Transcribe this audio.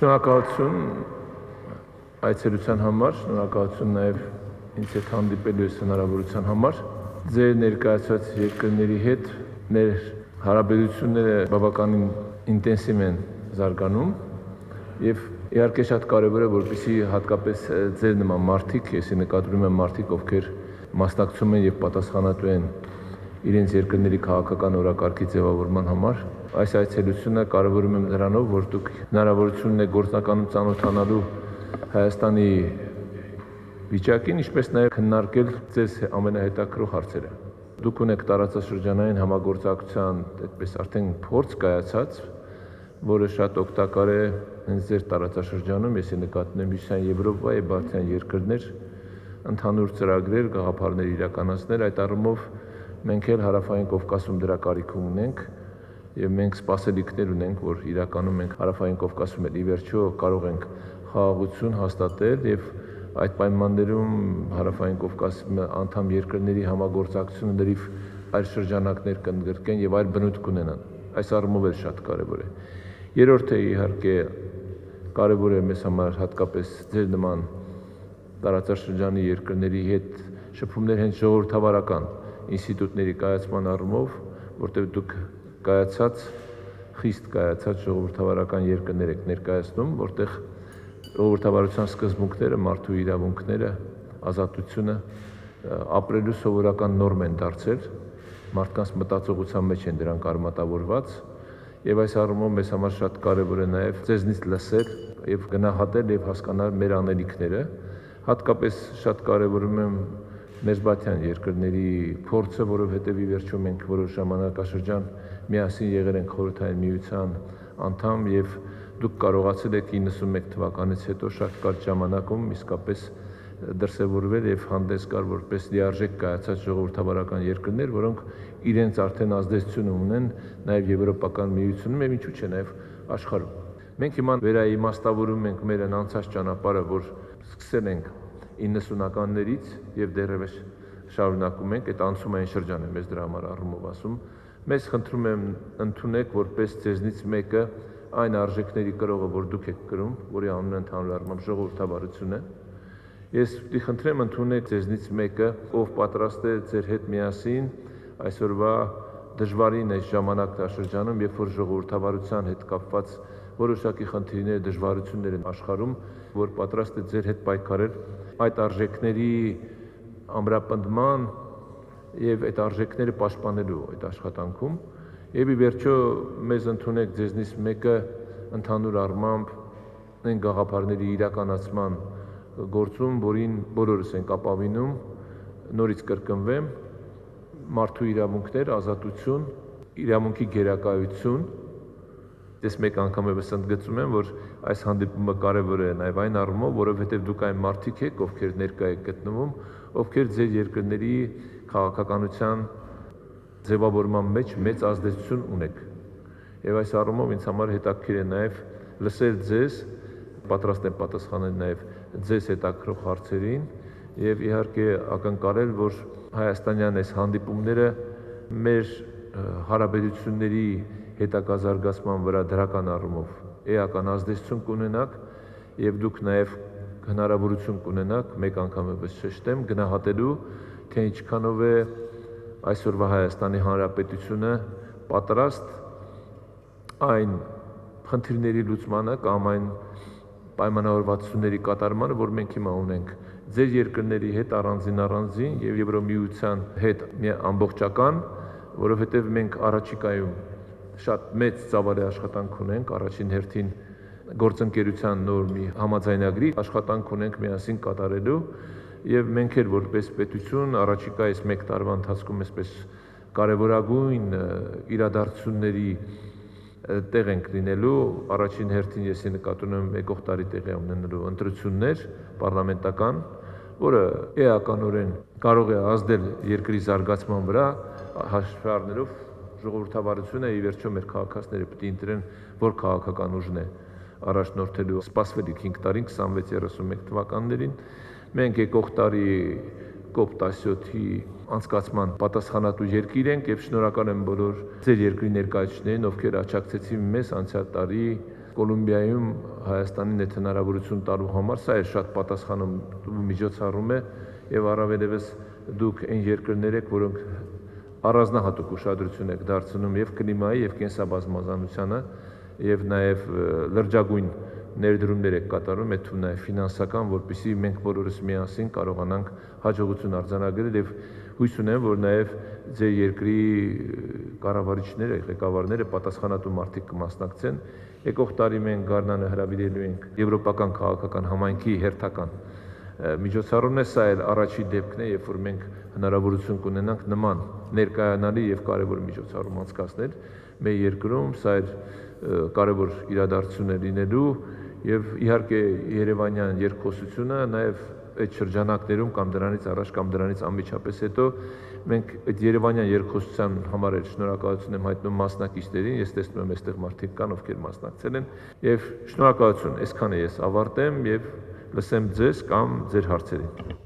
Շնորհակալություն այցելության համար, շնորհակալություն նաև ինձ հետ հանդիպելու հնարավորության համար։ Ձեր ներկայացված երկրների հետ մեր հարաբերությունները բավականին ինտենսիվ են զարգանում եւ իհարկե շատ կարեւոր է, որպեսզի հատկապես ձեր նման մարդիկ, ես նկատում եմ մարդիկ, ովքեր մասնակցում են եւ պատասխանատու են իրենց երկրների քաղաքական օրակարգի ձևավորման համար, այս այցելությունը կարևորում եմ նրանով, որ դուք հնարավորություն ունեք գործնականում ծանոթանալու Հայաստանի վիճակին, ինչպես նաև քննարկել ձեզ ամենահետաքրքրող հարցերը։ Դուք ունեք տարածաշրջանային համագործակցության այդպես արդեն փորձ կայացած, որը շատ օգտակար է հենց ձեր տարածաշրջանում, ես նկատում եմ Հյուսիսային Եվրոպա եւ Բալթյան երկրներ, ընդհանուր ծրագրեր, գաղափարներ իրականացնել, այդ առումով մենք էլ Հարավային Կովկասում դրա կարիք ունենք եւ մենք սպասելիքներ ունենք, որ իրականում մենք Հարավային Կովկասում էլ ի վերջո կարող ենք խաղաղություն հաստատել եւ այդ պայմաններում Հարավային Կովկասի անդամ երկրների համագործակցությունը լրիվ այլ շրջանակներ կընդգրկեն եւ այլ բնույթ կունենան։ Այս առումով էլ շատ կարեւոր է։ Երրորդը իհարկե կարեւոր է մեզ համար հատկապես ձեր նման տարածաշրջանի երկրների հետ շփումներ հենց ժողովրդավարական ինստիտուտների կայացման առումով, որտեղ դուք խիստ կայացած ժողովրդավարական երկրներ եք ներկայացնում, որտեղ ժողովրդավարության սկզբունքները, մարդու իրավունքները, ազատությունը ապրելու սովորական նորմ են դարձել, մարդկանց մտածողության մեջ են դրանք արմատավորված եւ այս առումով մեզ համար շատ կարեւոր է նաեւ ձեզնից լսել եւ գնահատել եւ հասկանալ մեր անելիքները, հատկապես շատ կարեւորում եմ Մերձբալթյան երկրների փորձը, որովհետեւ ի վերջո մենք որոշ ժամանակաշրջան միասին եղել ենք Խորհրդային Միության անդամ եւ դուք կարողացել եք 91 թվականից հետո շատ կարճ ժամանակում իսկապես դրսևորվել եւ հանդես գալ որպես լիարժեք կայացած ժողովրդավարական երկրներ, որոնք իրենց արդեն ազդեցություն ունեն նաեւ Եվրոպական Միությունում եւ ինչու՞ չէ նաեւ աշխարհում։ Մենք հիմա վերաիմաստավորում ենք մեր անցած ճանապարհը, որ սկսել ենք 90-ականներից եւ դեռևս շարունակում ենք, այդ անցումային շրջան է մեզ դրա համար առումով ասում։ Մեզ խնդրում եմ ընդունեք որպես ձեզնից մեկը այն արժեքների կրողը, որ դուք եք կրում, որի անունը ընդհանուր առմամբ ժողովրդավարություն է։ Ես պիտի խնդրեմ ընդունեք ձեզնից մեկը, ով պատրաստ է ձեր հետ միասին այսօրվա դժվարին այս ժամանակաշրջանում, երբ որ ժողովրդավարության հետ կապված որոշակի խնդիրներ, դժվարություններ են աշխարհում, որ պատրաստ է ձեր հետ պայքարել այդ արժեքների ամրապնդման եւ այդ արժեքները պաշտպանելու այդ աշխատանքում եւ ի վերջո մեզ ընդունեք ձեզնից մեկը ընդհանուր առմամբ այն գաղափարների իրականացման գործում, որին բոլորս ենք ապավինում, նորից կրկնվեմ, մարդու իրավունքներ, ազատություն, իրավունքի գերակայություն։ Ես մեկ անգամ եւս ընդգծում եմ, որ այս հանդիպումը կարեւոր է նաեւ այն առումով, որովհետեւ դուք այն մարդիկ եք, ովքեր ներկա եք գտնվում, ովքեր ձեր երկրների քաղաքականության ձևավորման մեջ մեծ ազդեցություն ունեք։ Եվ այս առումով ինձ համար հետաքրքիր է նաեւ լսել ձեզ, պատրաստ եմ պատասխանել նաեւ ձեզ հետաքրքրող հարցերին եւ իհարկե ակնկալել, որ հայաստանյան այս հանդիպումները մեր հարաբերությունների հետագա զարգացման վրա դրական առումով էական ազդեցություն կունենաք եւ դուք նաեւ հնարավորություն կունենաք մեկ անգամ եւս շեշտեմ գնահատելու թե ինչքանով է այսօրվա Հայաստանի Հանրապետությունը պատրաստ այն խնդիրների լուծմանը կամ այն պայմանավորվածությունների կատարմանը, որ մենք հիմա ունենք ձեր երկրների հետ առանձին եւ Եվրոմիության հետ ամբողջական, որովհետեւ մենք առաջիկայում շատ մեծ ծավալի աշխատանք ունենք, առաջին հերթին գործընկերության նոր մի համաձայնագրի աշխատանք ունենք միասին կատարելու եւ մենք էլ որպես պետություն առաջիկայից 1 տարվա ընթացքում այսպես կարևորագույն իրադարձությունների տեղ ենք լինելու, առաջին հերթին ես նկատում եմ եկող տարի տեղի ունենալու ընտրություններ պարլամենտական, որը էականորեն կարող է ազդել երկրի զարգացման վրա, հաշվի առնելով ժողովրդավարությունը ի վերջո մեր քաղաքացիները պետք է ընտրեն, որ քաղաքական ուժն է առաջնորդելու սպասվելիք 5 տարին 26-31 թվականներին։ Մենք եկող տարի COP17-ի անցկացման պատասխանատու երկիր ենք եւ շնորհակալ եմ բոլոր ձեր երկրի ներկայացուցիչներին, ովքեր աջակցեցին մեզ անցյալ տարի Կոլումբիայում Հայաստանին այդ հնարավորություն տալու համար սա է շատ պատասխանում միջոցառում է եւ առավելևս դուք այն երկրներ եք, որոնք առանձնահատուկ ուշադրություն եք դարձնում եւ կլիմայի եւ կենսաբազմազանությանը եւ նաեւ լրջագույն ներդրումներ եք կատարում, այդ թվում նաեւ ֆինանսական, որպեսզի մենք բոլորս միասին կարողանանք հաջողություն արձանագրել եւ հույս ունեմ, որ նաեւ ձեր երկրի կառավարիչները, ղեկավարները պատասխանատու մարդիկ կմասնակցեն։ Եկող տարի մենք Գառնանը հրավիրելու ենք եվրոպական քաղաքական համայնքի հերթական միջոցառումն է, սա էլ առաջի դեպքն է, երբ որ մենք հնարավորություն կունենանք նման ներկայանալի եւ կարեւոր միջոցառում անցկացնել մեր երկրում, սա էլ կարևոր իրադարձություն է լինելու եւ իհարկե Երևանյան երկխոսությունը նաեւ այդ շրջանակներում կամ դրանից առաջ կամ դրանից անմիջապես հետո մենք այդ Երևանյան երկխոսության համար էլ շնորհակալություն եմ հայտնում մասնակիցներին, ես տեսնում եմ այստեղ մարդիկ կան, ովքեր մասնակցել են եւ շնորհակալություն, այսքանը ես ավարտեմ եւ լսեմ ձեզ կամ ձեր հարցերին։